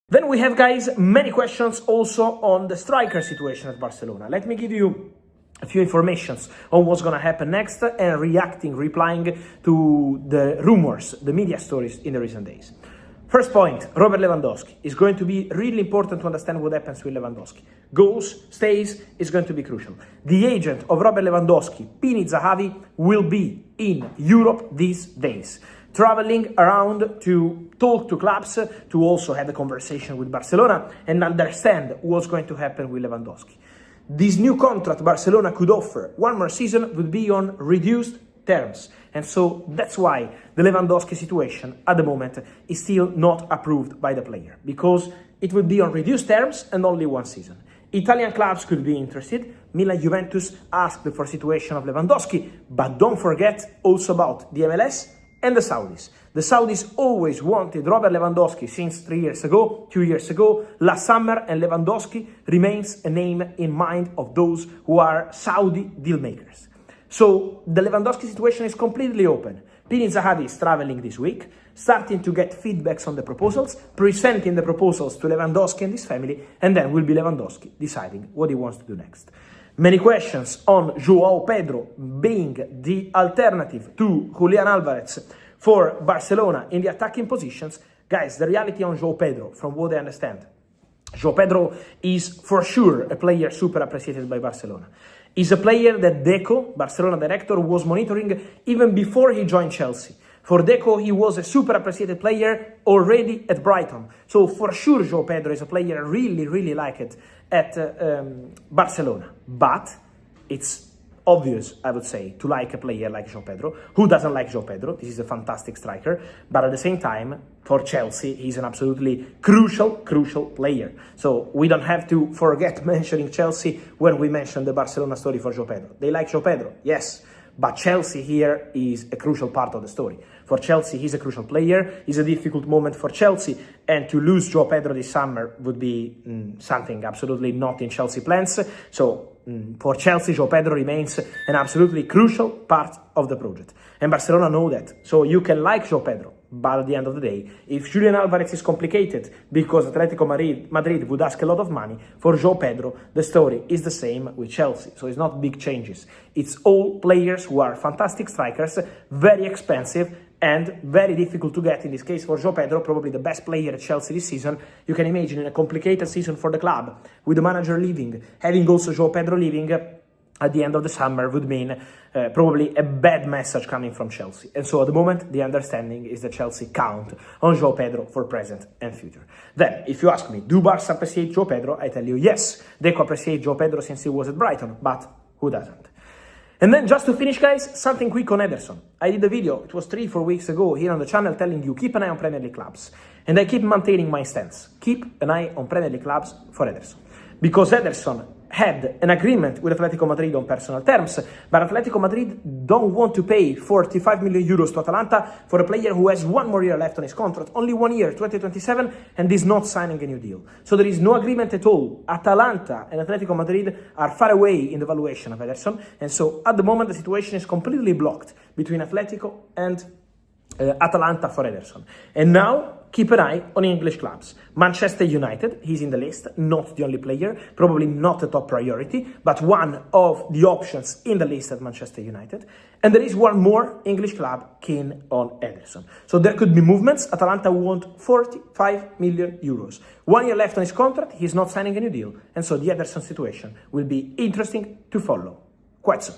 Then we have, guys, many questions also on the striker situation at Barcelona. Let me give you a few informations on what's going to happen next and replying to the rumors, the media stories in the recent days. First point, Robert Lewandowski. Is going to be really important to understand what happens with Lewandowski. Goes, stays, is going to be crucial. The agent of Robert Lewandowski, Pini Zahavi, will be in Europe these days, traveling around to talk to clubs, to also have a conversation with Barcelona and understand what's going to happen with Lewandowski. This new contract Barcelona could offer, one more season, would be on reduced terms. And so that's why the Lewandowski situation at the moment is still not approved by the player, because it would be on reduced terms and only one season. Italian clubs could be interested. Milan, Juventus asked for situation of Lewandowski, but don't forget also about the MLS and the Saudis. The Saudis always wanted Robert Lewandowski since 3 years ago, 2 years ago, last summer, and Lewandowski remains a name in mind of those who are Saudi deal makers. So the Lewandowski situation is completely open. Pini Zahavi is traveling this week, starting to get feedbacks on the proposals, presenting the proposals to Lewandowski and his family, and then will be Lewandowski deciding what he wants to do next. Many questions on João Pedro being the alternative to Julián Álvarez for Barcelona in the attacking positions. Guys, the reality on João Pedro, from what I understand, João Pedro is for sure a player super appreciated by Barcelona. He's a player that Deco, Barcelona director, was monitoring even before he joined Chelsea. For Deco, he was a super appreciated player already at Brighton. So for sure, João Pedro is a player really liked at Barcelona. But it's obvious, I would say, to like a player like João Pedro. Who doesn't like João Pedro? This is a fantastic striker. But at the same time, for Chelsea, he's an absolutely crucial player. So we don't have to forget mentioning Chelsea when we mention the Barcelona story for João Pedro. They like João Pedro, yes. But Chelsea here is a crucial part of the story. For Chelsea, he's a crucial player. It's a difficult moment for Chelsea. And to lose João Pedro this summer would be something absolutely not in Chelsea plans. So for Chelsea, João Pedro remains an absolutely crucial part of the project. And Barcelona know that. So you can like João Pedro, but at the end of the day, if Julian Álvarez is complicated because Atletico Madrid would ask a lot of money, for João Pedro, the story is the same with Chelsea. So it's not big changes. It's all players who are fantastic strikers, very expensive, and very difficult to get. In this case, for João Pedro, probably the best player at Chelsea this season. You can imagine in a complicated season for the club, with the manager leaving, having also João Pedro leaving at the end of the summer would mean probably a bad message coming from Chelsea. And so at the moment, the understanding is that Chelsea count on João Pedro for present and future. Then, if you ask me, do Barca appreciate João Pedro? I tell you, yes. Deco appreciate João Pedro since he was at Brighton, but who doesn't? And then just to finish, guys, something quick on Ederson. I did a video, it was 3-4 weeks ago here on the channel, telling you keep an eye on Premier League clubs. And I keep maintaining my stance. Keep an eye on Premier League clubs for Ederson. Because Ederson had an agreement with Atletico Madrid on personal terms, but Atletico Madrid don't want to pay 45 million euros to Atalanta for a player who has 1 more year left on his contract, only 1 year, 2027, and is not signing a new deal. So there is no agreement at all. Atalanta and Atletico Madrid are far away in the valuation of Ederson, and so at the moment the situation is completely blocked between Atletico and Atalanta for Ederson. And now, keep an eye on English clubs. Manchester United, he's in the list, not the only player, probably not a top priority, but one of the options in the list at Manchester United. And there is one more English club keen on Ederson. So there could be movements. Atalanta want 45 million euros. 1 year left on his contract, he's not signing a new deal. And so the Ederson situation will be interesting to follow quite soon.